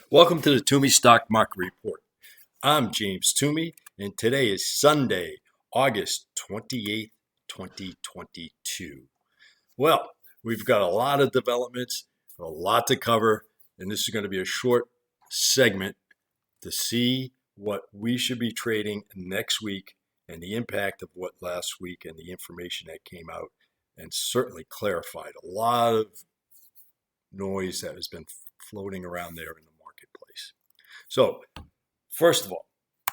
Welcome to the Twomey Stock Market Report. I'm James Twomey, and today is Sunday, August 28th, 2022. Well, we've got a lot of developments, a lot to cover, and this is going to be a short segment to see what we should be trading next week and the impact of what last week and the information that came out, and certainly clarified a lot of noise that has been floating around there in the marketplace. So, first of all,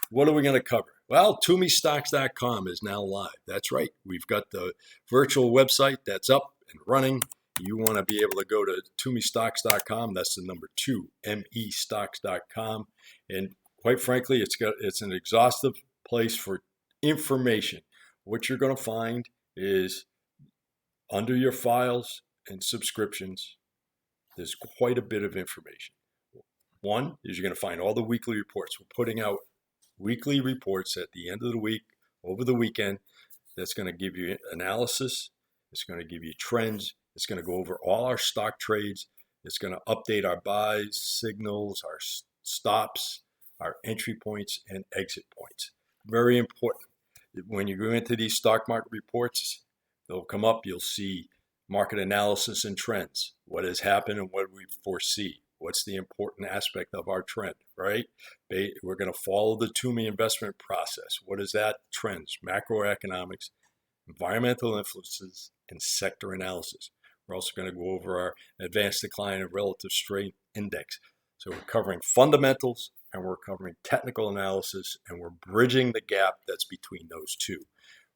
what are we going to cover? Well, TwomeyStocks.com is now live. That's right. We've got the virtual website that's up and running. You want to be able to go to TwomeyStocks.com. That's the number 2, MEstocks.com. And quite frankly, it's an exhaustive place for information. What you're going to find is under your files and subscriptions, there's quite a bit of information. One is you're going to find all the weekly reports. We're putting out weekly reports at the end of the week, over the weekend. That's going to give you analysis. It's going to give you trends. It's going to go over all our stock trades. It's going to update our buys, signals, our stops, our entry points, and exit points. Very important. When you go into these stock market reports, they'll come up. You'll see market analysis and trends. What has happened and what we foresee. What's the important aspect of our trend, right? We're going to follow the Twomey investment process. What is that? Trends, macroeconomics, environmental influences, and sector analysis. We're also going to go over our advanced decline and relative strength index. So we're covering fundamentals and we're covering technical analysis and we're bridging the gap that's between those two,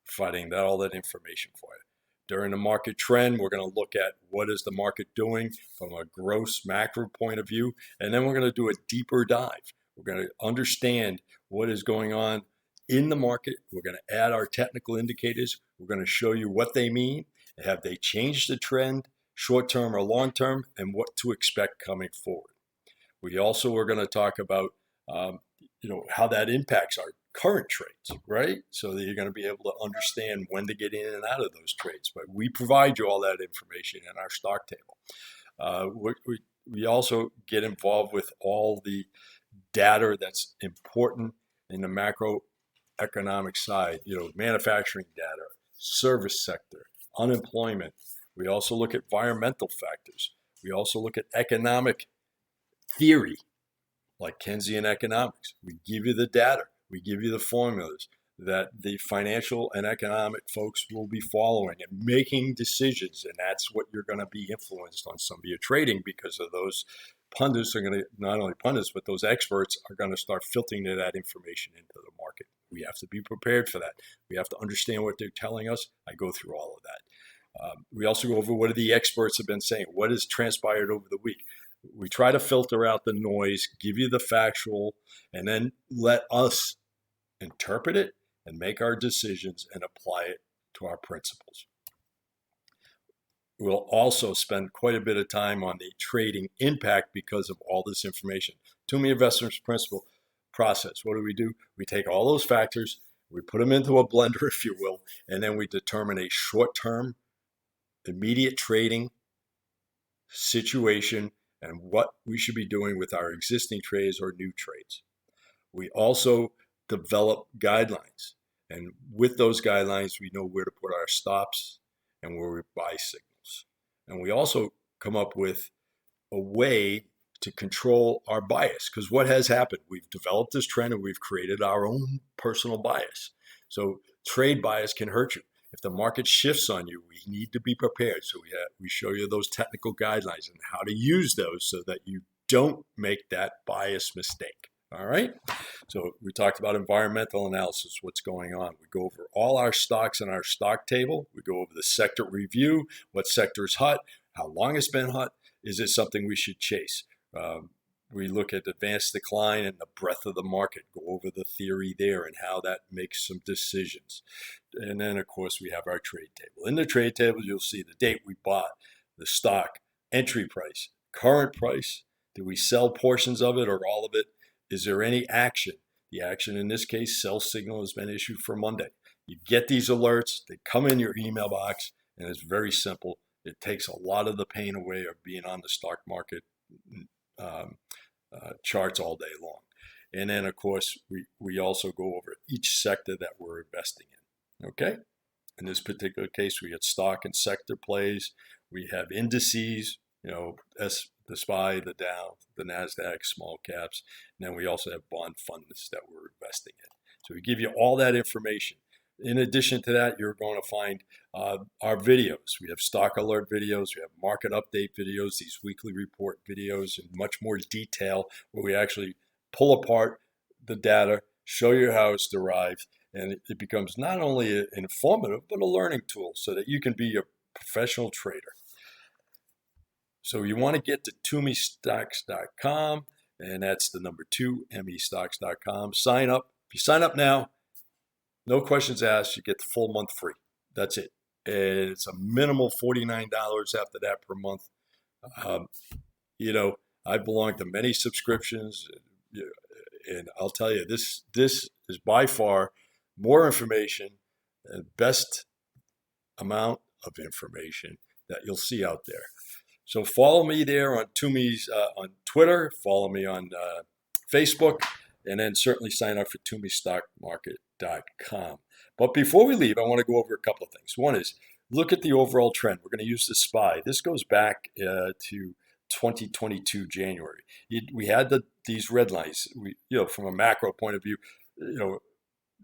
providing all that information for you. During the market trend, we're going to look at what is the market doing from a gross macro point of view, and then we're going to do a deeper dive. We're going to understand what is going on in the market. We're going to add our technical indicators. We're going to show you what they mean. Have they changed the trend, short-term or long-term, and what to expect coming forward. We also are going to talk about how that impacts our current trades, right? So that you're going to be able to understand when to get in and out of those trades. But we provide you all that information in our stock table. We also get involved with all the data that's important in the macroeconomic side, manufacturing data, service sector, unemployment. We also look at environmental factors. We also look at economic theory, like Keynesian economics. We give you the data. We give you the formulas that the financial and economic folks will be following and making decisions. And that's what you're going to be influenced on some of your trading because of those pundits are going to, not only pundits, but those experts are going to start filtering that information into the market. We have to be prepared for that. We have to understand what they're telling us. I go through all of that. We also go over what the experts have been saying, what has transpired over the week. We try to filter out the noise, give you the factual, and then let us interpret it and make our decisions and apply it to our principles. We'll also spend quite a bit of time on the trading impact because of all this information. Twomey Investments Principle process. What do? We take all those factors, we put them into a blender, if you will, and then we determine a short-term, immediate trading situation and what we should be doing with our existing trades or new trades. We also develop guidelines. And with those guidelines, we know where to put our stops and where we buy signals. And we also come up with a way to control our bias. Because what has happened? We've developed this trend and we've created our own personal bias. So trade bias can hurt you. If the market shifts on you, we need to be prepared. So we show you those technical guidelines and how to use those so that you don't make that bias mistake. All right. So we talked about environmental analysis, what's going on. We go over all our stocks in our stock table. We go over the sector review, what sector is hot, how long it's been hot. Is it something we should chase? We look at advanced decline and the breadth of the market, go over the theory there and how that makes some decisions. And then, of course, we have our trade table. In the trade table, you'll see the date we bought, the stock, entry price, current price. Did we sell portions of it or all of it? Is there any action? The action in this case, sell signal has been issued for Monday. You get these alerts, they come in your email box, and it's very simple. It takes a lot of the pain away of being on the stock market charts all day long. And then, of course, we also go over each sector that we're investing in. Okay? In this particular case, we get stock and sector plays. We have indices, the SPY, the Dow, the NASDAQ, small caps. And then we also have bond funds that we're investing in. So we give you all that information. In addition to that, you're going to find our videos. We have stock alert videos. We have market update videos, these weekly report videos in much more detail where we actually pull apart the data, show you how it's derived, and it becomes not only informative, but a learning tool so that you can be a professional trader. So you want to get to TwomeyStocks.com, and that's the number 2, MEStocks.com. Sign up. If you sign up now, no questions asked, you get the full month free. That's it. And it's a minimal $49 after that per month. I belong to many subscriptions, and I'll tell you, this is by far more information and best amount of information that you'll see out there. So follow me there on Twomey's on Twitter, follow me on Facebook, and then certainly sign up for TwomeyStockMarket.com. But before we leave, I want to go over a couple of things. One is look at the overall trend. We're going to use the SPY. This goes back to 2022 January. We had these red lines. From a macro point of view,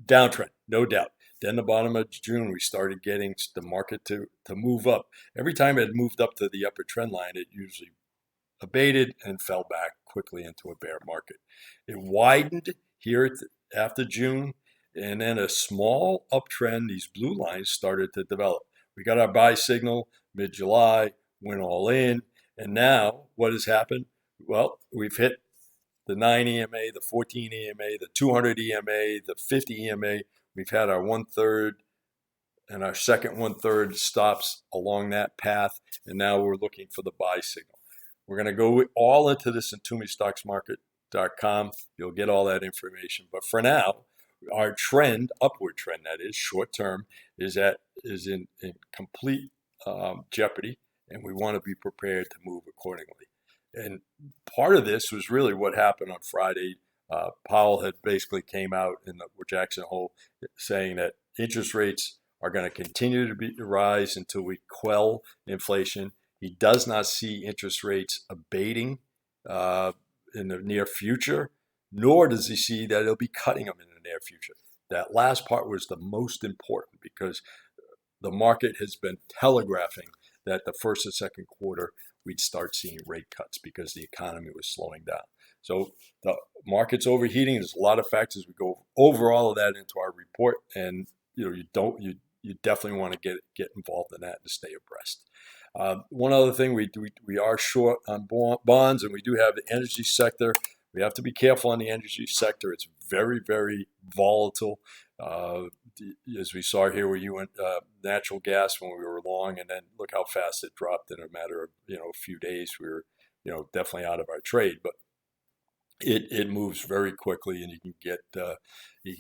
downtrend, no doubt. Then the bottom of June, we started getting the market to move up. Every time it moved up to the upper trend line, it usually abated and fell back quickly into a bear market. It widened here after June, and then a small uptrend, these blue lines started to develop. We got our buy signal mid-July, went all in, and now what has happened? Well, we've hit the 9 EMA, the 14 EMA, the 200 EMA, the 50 EMA. We've had our 1/3 and our second 1/3 stops along that path, and now we're looking for the buy signal. We're going to go all into this in TwomeyStocksMarket.com. You'll get all that information. But for now, our trend, upward trend that is, short term, is in complete jeopardy, and we want to be prepared to move accordingly. And part of this was really what happened on Friday. Powell had basically came out in the Jackson Hole saying that interest rates are going to continue to rise until we quell inflation. He does not see interest rates abating in the near future, nor does he see that he'll be cutting them in the near future. That last part was the most important because the market has been telegraphing that the first and second quarter we'd start seeing rate cuts because the economy was slowing down. So the market's overheating. There's a lot of factors. We go over all of that into our report, and you definitely want to get involved in that and stay abreast. One other thing, we are short on bonds, and we do have the energy sector. We have to be careful on the energy sector. It's very, very volatile. As we saw here, where you went natural gas when we were long, and then look how fast it dropped in a matter of a few days. We were definitely out of our trade, but it moves very quickly, and you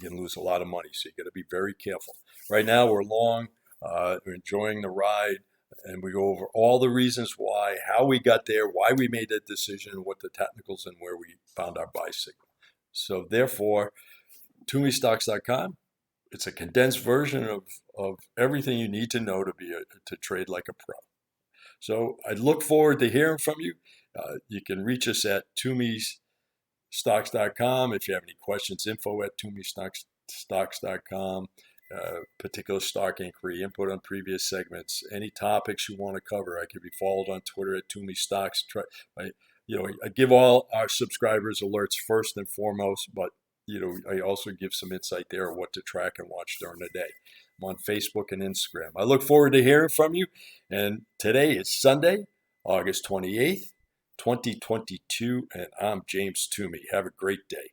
can lose a lot of money. So you got to be very careful. Right now we're long, we're enjoying the ride, and we go over all the reasons why, how we got there, why we made that decision, what the technicals, and where we found our buy signal. So therefore, TwomeyStocks.com. It's a condensed version of everything you need to know to trade like a pro. So I look forward to hearing from you. You can reach us at TwomeyStocks.com. If you have any questions, info@TwomeyStocks.com. Particular stock inquiry, input on previous segments, any topics you want to cover. I can be followed on Twitter at TwomeyStocks. I give all our subscribers alerts first and foremost, but I also give some insight there of what to track and watch during the day. I'm on Facebook and Instagram. I look forward to hearing from you. And today is Sunday, August 28th, 2022, and I'm James Twomey. Have a great day.